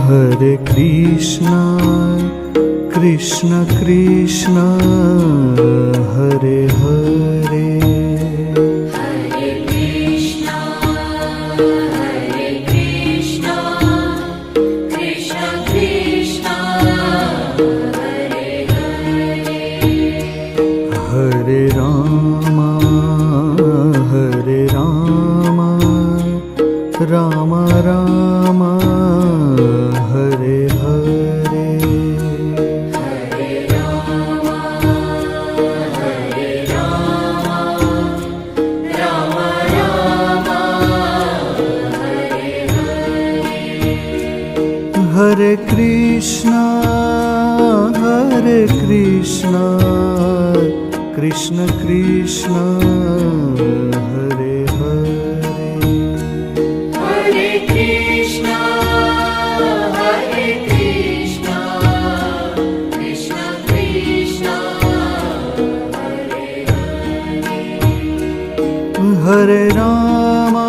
Hare Krishna, Krishna Krishna, Hare Hare. Hare Krishna, Krishna Krishna, Hare Hare. Hare Rama, Rama Rama, Hare Hare. Hare Rama, Rama Rama, Hare Hare. Hare Krishna, Krishna Krishna, Hare Hare. Hare Krishna, Krishna Krishna, Hare Hare. Hare Rama,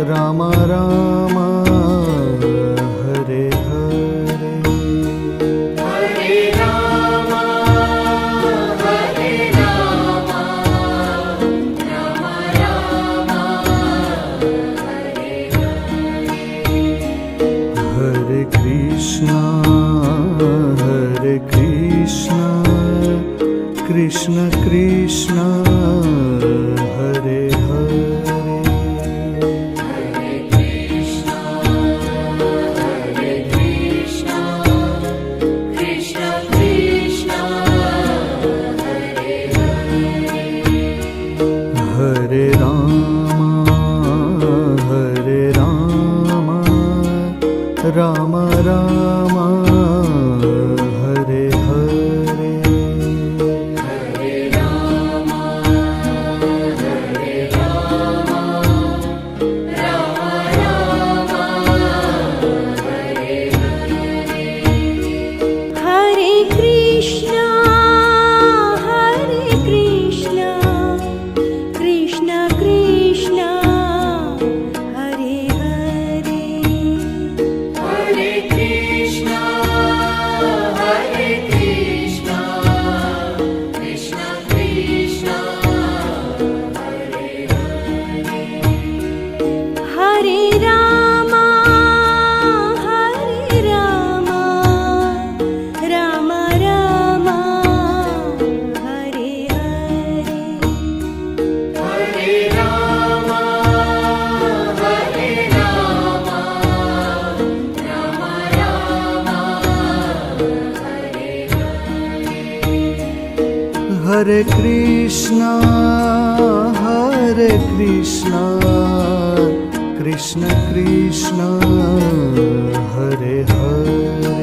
Rama Rama, Hare Hare. Hare Rama, Rama Rama, Hare Hare. Hare Krishna, Krishna Krishna, Hare Hare. Hare Krishna, Krishna Krishna, Hare Hare. Hare Rama, Rama Rama, Hare Hare. Hare Rama, Rama Rama, Hare Hare. Hare Krishna, Krishna Krishna, Hare Hare. Hare Krishna, Krishna Krishna, Hare Hare. Hare Rama, Rama Rama, Hare Hare. Hare Rama, Rama Rama, Hare Hare. Hare Krishna, Krishna Krishna, Hare Hare.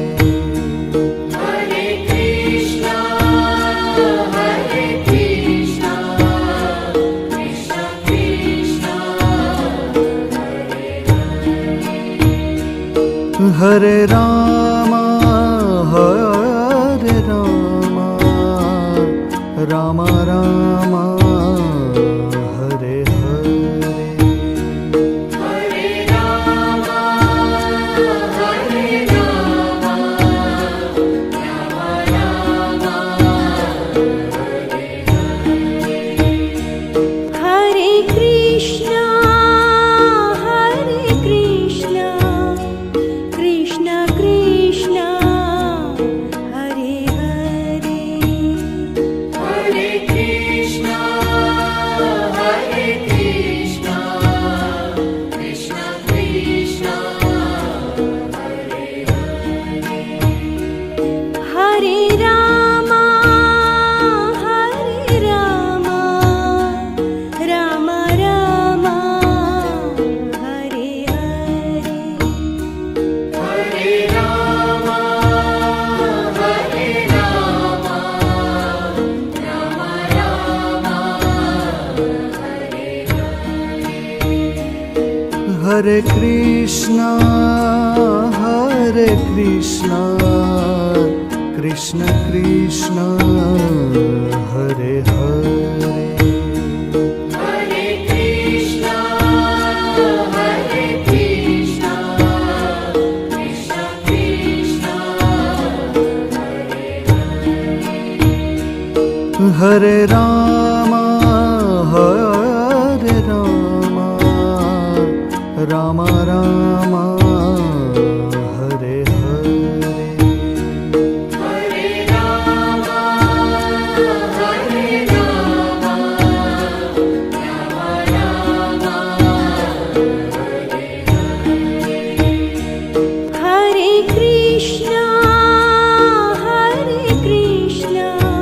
Hare Krishna, Krishna Krishna, Hare Hare. Hare Rama, Rama Rama, Hare Hare. Hare Rama, Rama Rama, Hare Hare. Hare Krishna, Krishna Krishna, Hare Hare. Hare Krishna, Krishna Krishna, Hare Hare. Hare Rama, Rama Rama, Hare Hare. Hare Rama, Rama Rama, Hare Hare. Hare Krishna, Krishna Krishna, Hare Hare. Hare Hare Ram Hare Ram Ram Ram Hare Hare Hare Ram Hare Ram Ram Ram Hare Krishna Krishna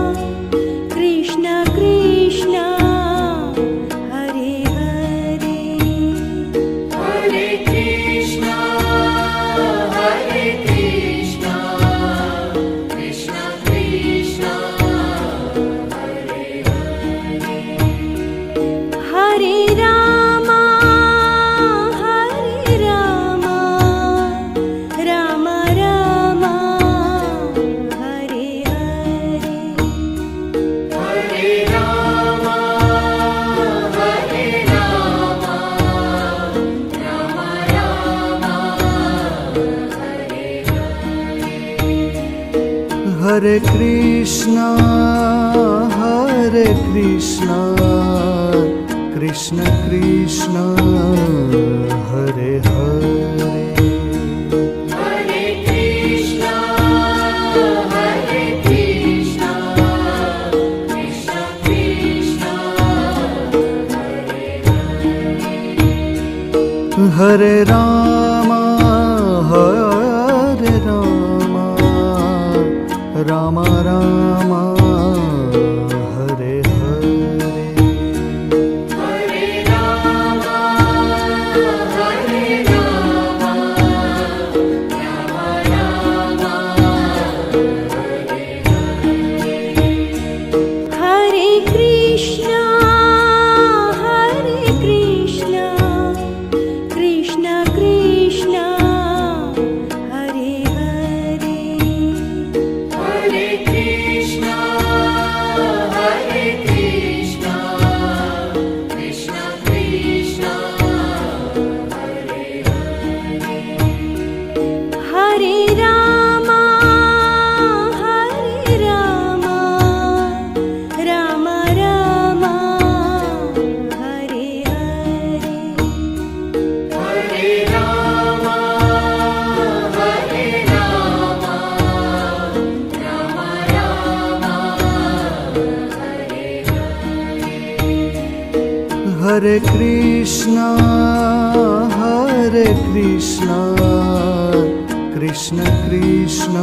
Krishna Hare Hare Hare Krishna Krishna Krishna Hare Ram Ram Ram Hare Hare Hare Ram Ram Ram Hare Krishna Krishna Krishna Hare Hare Hare Krishna Krishna Krishna Hare Ram Ram Ram Hare Hare Hare Ram Ram Hare Krishna Krishna Krishna Hare Hare Hare Krishna Krishna Krishna Hare Ram Ram Ram Hare Hare Hare Ram Ram Hare Krishna Krishna Krishna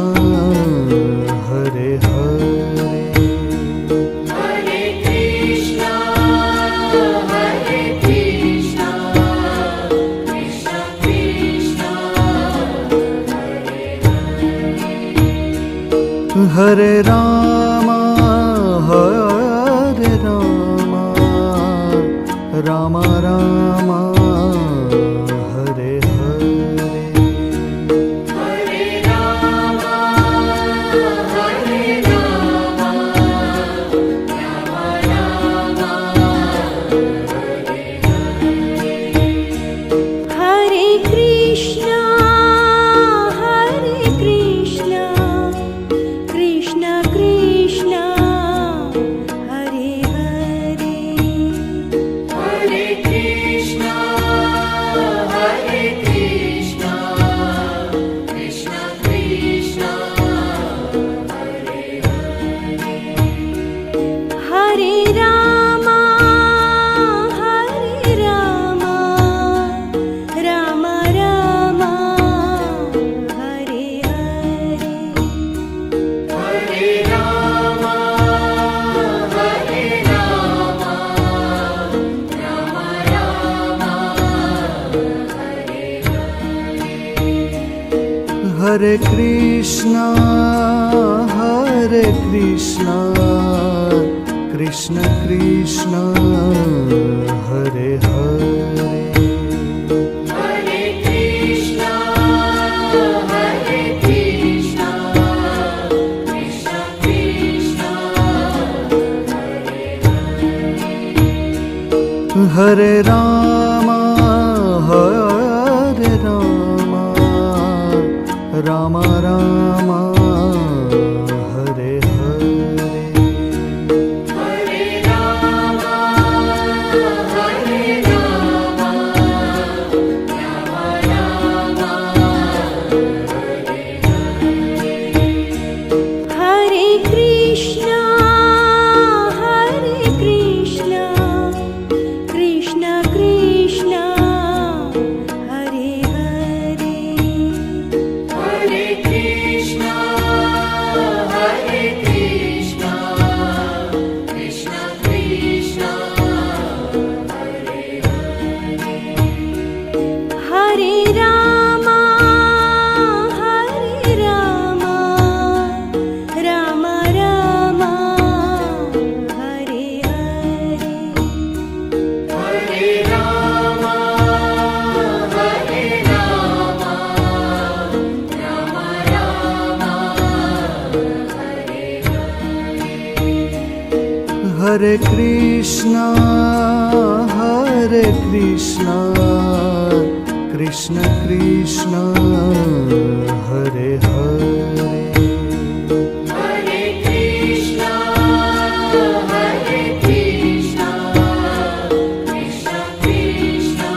Hare Hare Hare Krishna Krishna Krishna Hare Ram Ram Ram Hare Hare Hare Ram Hare Krishna Krishna Krishna Hare Hare Hare Krishna Krishna Krishna Hare Ram Ram Ram Hare Hare Hare Ram Hare Krishna Krishna Krishna Hare Hare Hare Krishna Krishna Krishna Hare Ram Ram Ram Hare Hare Hare Hare Krishna Krishna Krishna Hare Hare Hare Krishna, Hare Krishna, Krishna Krishna,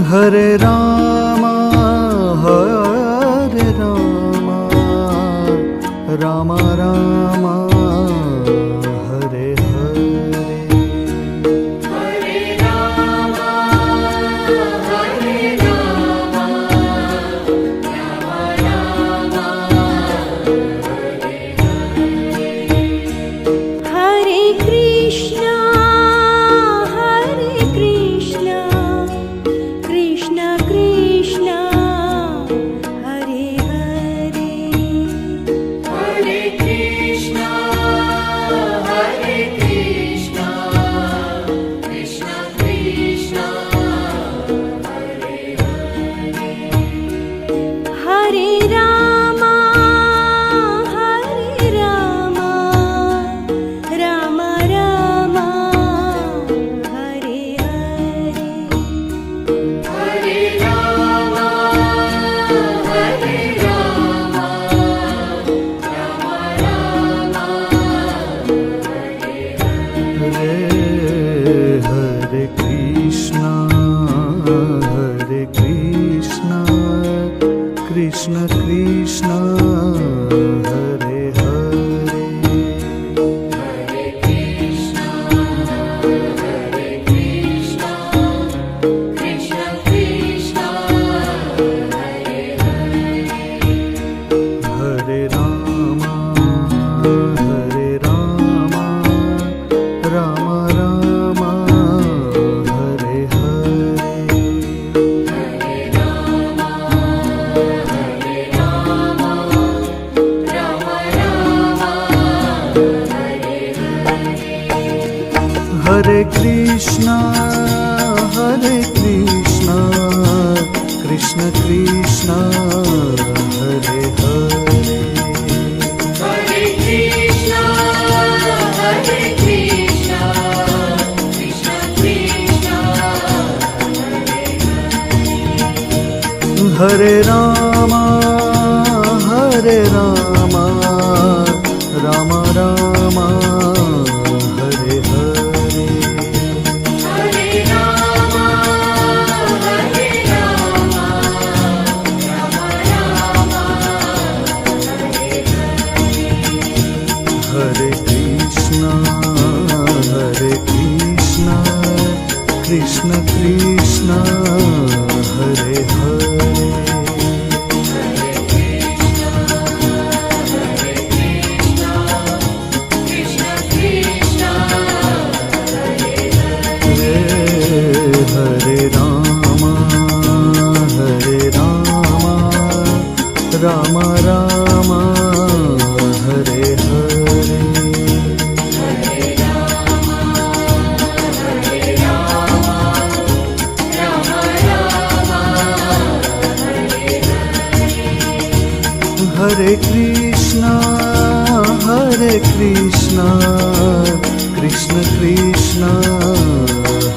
Hare Rama Hare Rama Rama Rama Hare Hare Hare Rama, Hare Rama, Rama Rama, Hare Krishna, Krishna Krishna, Hare Hare. Hare Krishna, Hare Krishna, Krishna Krishna, Hare Rama, Rama Rama, Hare Hare. Hare Rama, Hare Rama, Rama Rama, Hare Krishna Krishna Krishna Hare Hare Hare Krishna, Hare Krishna, Krishna Krishna, Hare Hare Rama Rama Rama Hare Hare Hare Krishna, Krishna Krishna, Hare Hare. Hare Krishna, Hare Krishna, Krishna Krishna, Hare Rama, Rama Rama, Hare Hare. Hare Rama, Hare Rama, Rama Rama, Hare Krishna, Krishna Krishna, Hare Hare. Krishna Krishna, Hare Rama, Rama Rama, Hare Hare. Hare Krishna, Krishna Krishna,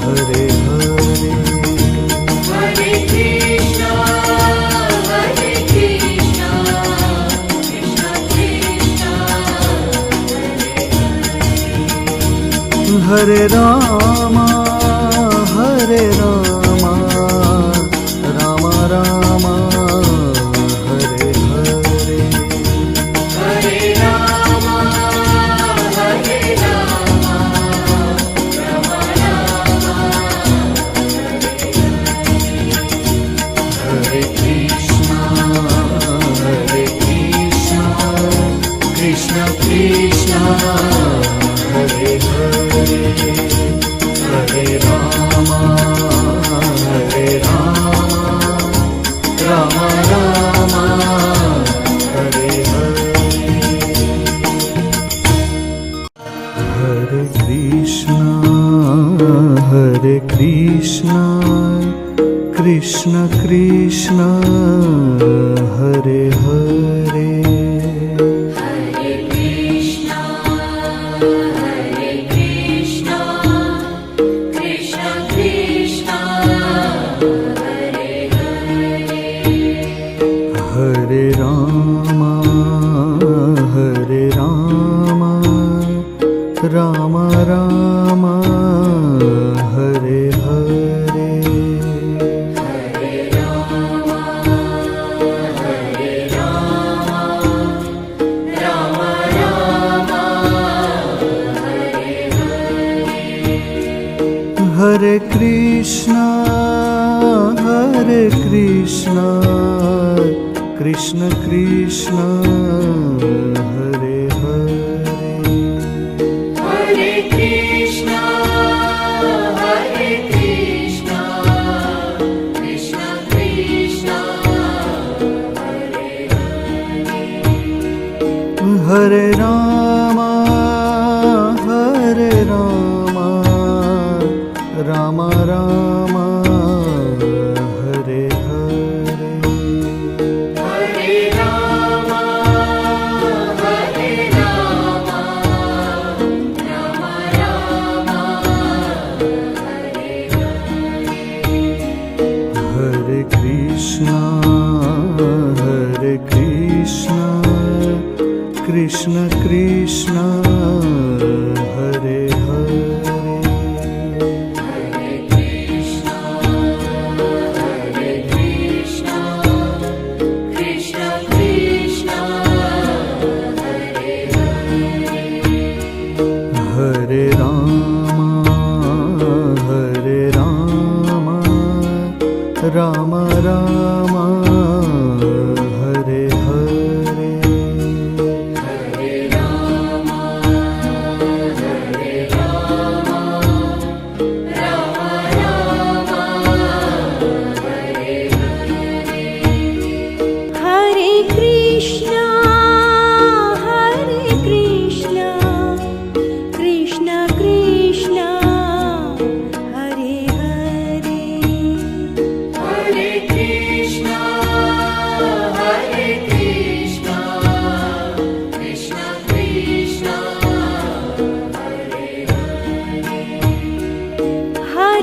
Hare Hare. Hare Krishna, Hare Krishna, Krishna Krishna, Hare Rama, Rama Rama, Hare Hare. Hare Rama, Hare Rama, Rama Rama, Hare Krishna, Krishna Krishna, Hare Hare. Hare Rama, Rama Rama, Hare Hare. Hare Krishna, Krishna Krishna, Hare Hare. Hare Ram Ram Hare Hare Hare Krishna Krishna Krishna Hare Hare Hare Krishna, Krishna Krishna, Hare Ram Ram Ram Hare Hare Hare Rama, Rama Rama, Hare Krishna Krishna Krishna Hare Hare Krishna Krishna, Hare Ram Ram Ram Hare Hare Hare Krishna Krishna Krishna Hare Hare Hare Krishna, Krishna Krishna,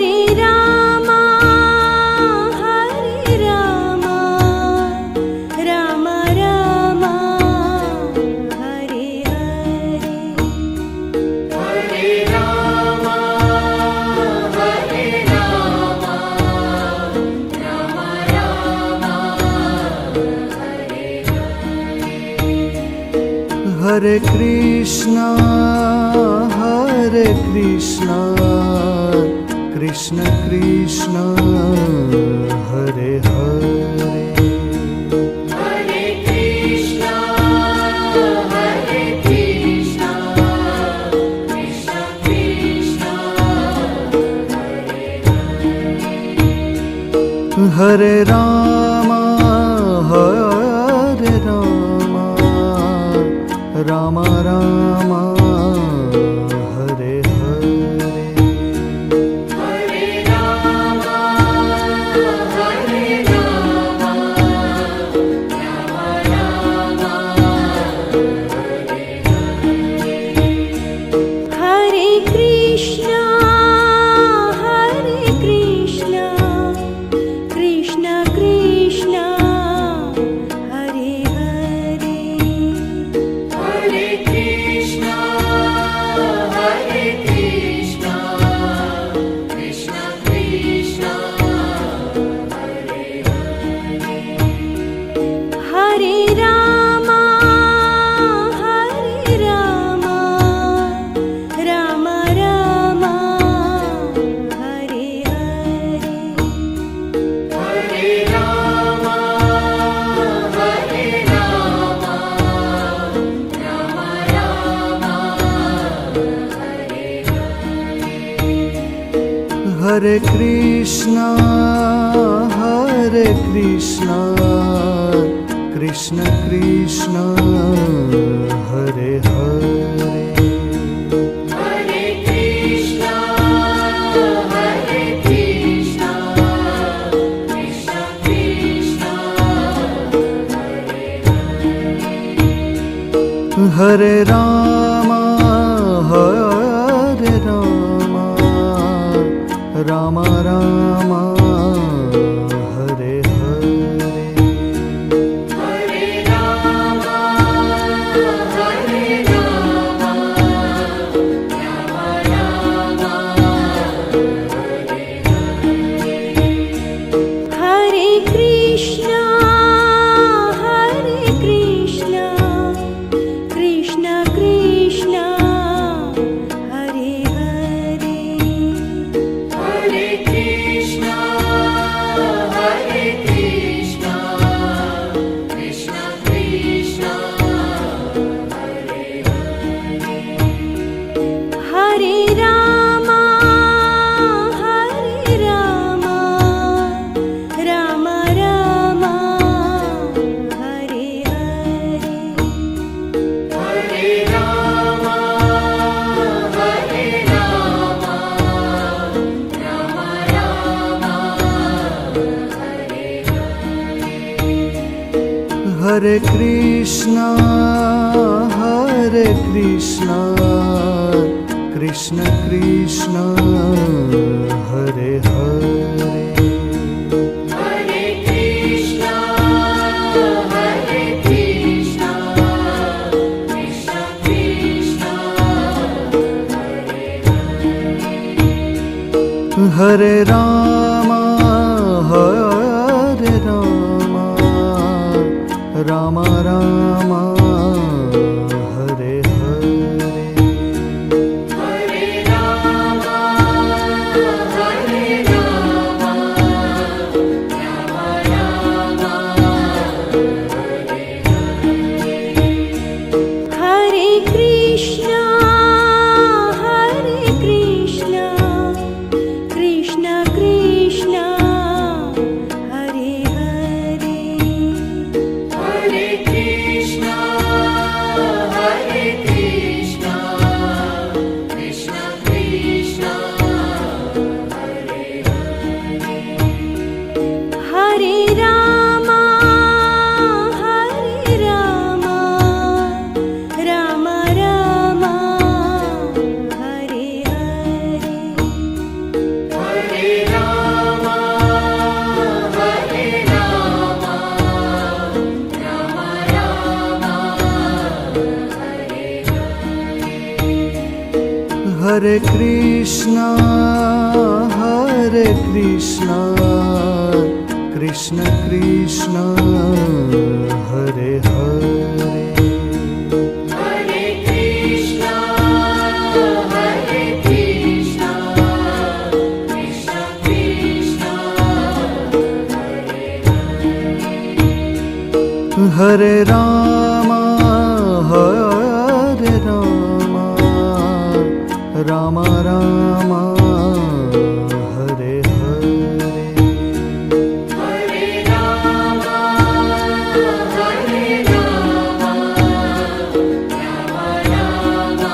Hare Ram Ram Ram Hare Hare Hare Rama, Rama Rama, Hare Krishna Krishna Krishna Hare Hare Hare Krishna, Krishna Krishna, Hare Ram Ram Ram Hare Hare Hare Rama, Hare Krishna Krishna Krishna Hare Hare Hare Krishna, Krishna Krishna, Hare Ram Ram Ram Hare Hare Hare Rama, Hare Krishna Krishna Krishna Hare Hare Hare Krishna, Krishna Krishna, Hare Ram Ram Ram Hare Hare Hare Rama, Hare Krishna, Hare Krishna, Krishna Krishna, Hare Hare. Hare Krishna, Hare Krishna, Krishna Krishna, Hare Rama, Hare Rama, Rama Rama, Hare Hare. Hare Rama, Hare Rama, Rama Rama, Hare Krishna, Hare Krishna, Krishna Krishna, Hare Hare. Hare Krishna, Hare Krishna, Krishna Krishna, Hare Rama, Hare Rama, Rama Rama, Hare Hare. Hare Rama, Hare Rama, Rama Rama, Hare Krishna, Hare Krishna, Krishna Krishna, Hare Hare. Hare Krishna, Hare Krishna, Krishna Krishna, Hare Rama, Hare Rama, Rama Rama, Hare Hare. Hare Rama, Hare Rama, Rama Rama,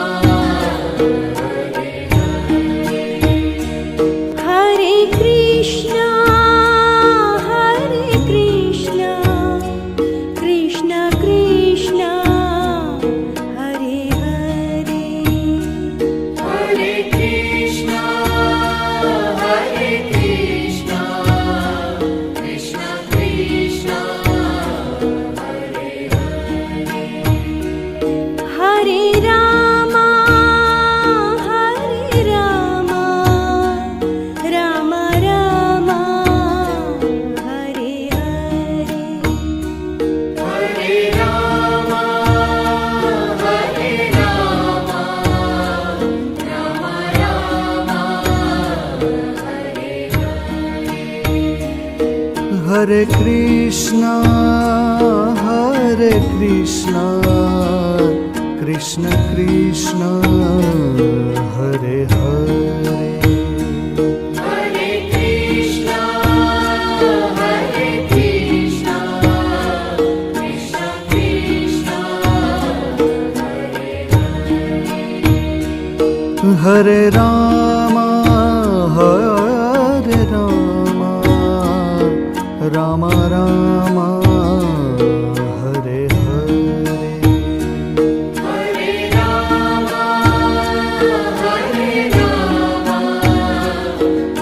Hare Krishna, Hare Krishna, Krishna Krishna, Hare Hare. Hare Krishna, Hare Krishna, Krishna Krishna, Hare Rama, Hare Rama, Rama Rama, Hare Hare. Hare Rama, Hare Rama, Rama Rama, Hare Krishna, Hare Krishna, Krishna Krishna, Hare Hare. Hare Krishna, Hare Krishna, Krishna Krishna, Hare Rama, Hare Rama, Rama Rama, Hare Hare. Hare Rama, Hare Rama,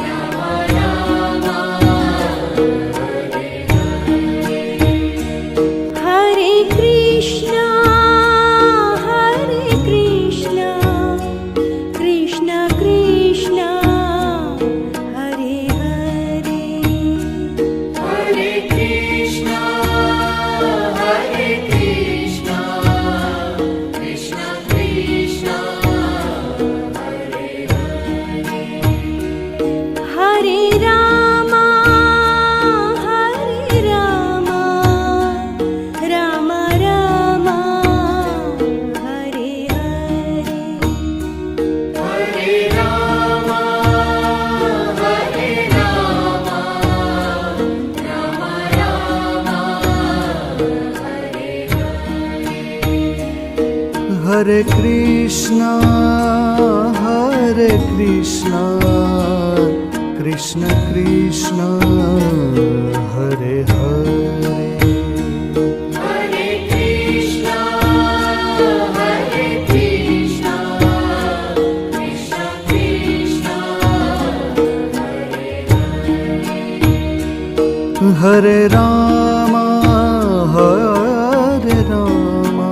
Rama Rama, Hare Krishna, Hare Krishna, Krishna Krishna, Hare Hare. Hare Krishna, Hare Krishna, Krishna Krishna, Hare Rama, Hare Rama, Rama Rama, Hare Hare. Hare Rama, Hare Rama, Rama Rama, Hare Krishna, Hare Krishna, Krishna Krishna, Hare Hare. Hare Hare Rama, Hare Rama,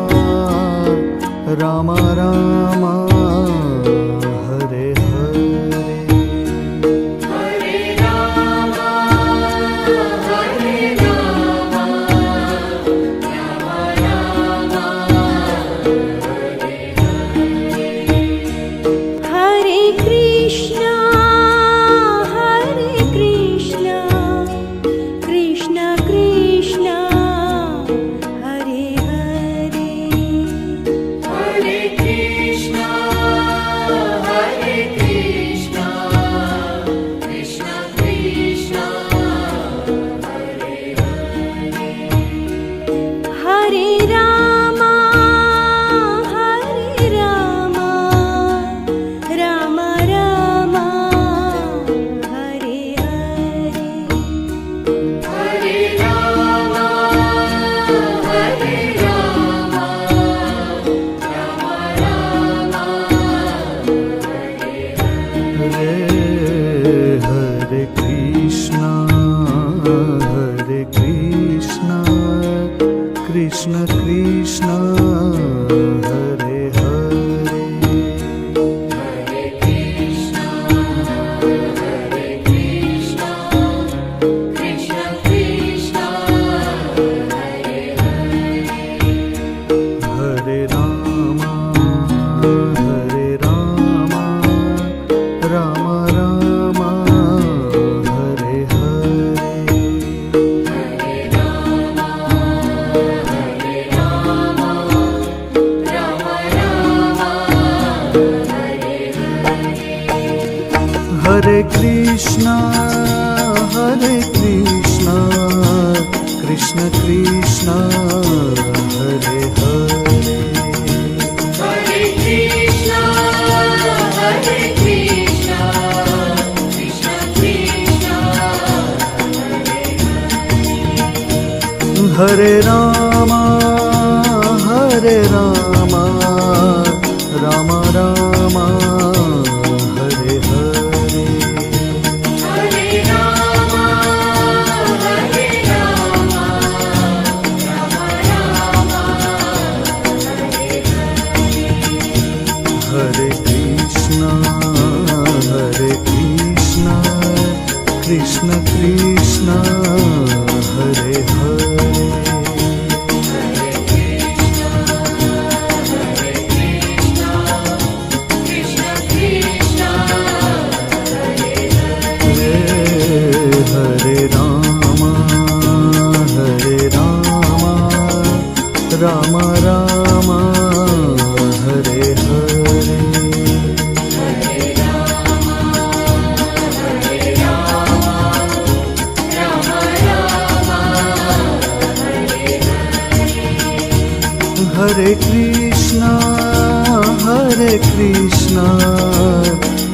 Rama Rama, Hare Hare. Hare Rama, Hare Rama, Rama Rama, Hare Hare. Hare Krishna, Hare Krishna, Krishna Krishna, Hare Hare. Hare Krishna, Hare Krishna, Krishna Krishna, Hare Hare. Hare Rama, Hare Rama, Rama Rama, Hare Hare. Hare Rama, Hare Rama, Rama Rama, Hare Hare Krishna, Hare Krishna, Krishna Krishna, Hare Hare. Hare Krishna, Hare Krishna, Krishna Krishna, Hare Hare. Hare Rama, Hare Rama, Rama Rama, Hare Hare. Hare Rama, Hare Rama, Rama Rama, Hare Hare. Hare Krishna, Hare Krishna, Krishna Krishna, Hare Hare. Hare Krishna, Hare Krishna, Krishna Krishna, Hare Hare. Hare Rama, Hare Rama, Rama Rama, Hare Hare. Hare Rama, Hare Rama, Rama Rama, Hare Hare. Hare Krishna, Hare Krishna, Krishna Krishna, Hare Hare. Hare Krishna, Hare Krishna, Krishna Krishna, Hare Hare. Hare Rama, Hare Rama, Rama Rama, Hare Hare. Hare Rama, Hare Rama, Rama Rama, Hare Hare. Hare Krishna, Hare Krishna,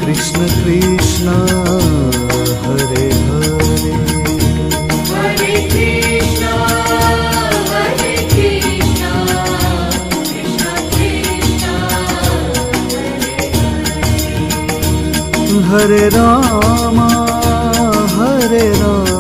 Krishna Krishna, Hare Hare. Hare Krishna, Hare Krishna, Krishna Krishna, Hare Hare. Hare Rama, Hare Rama,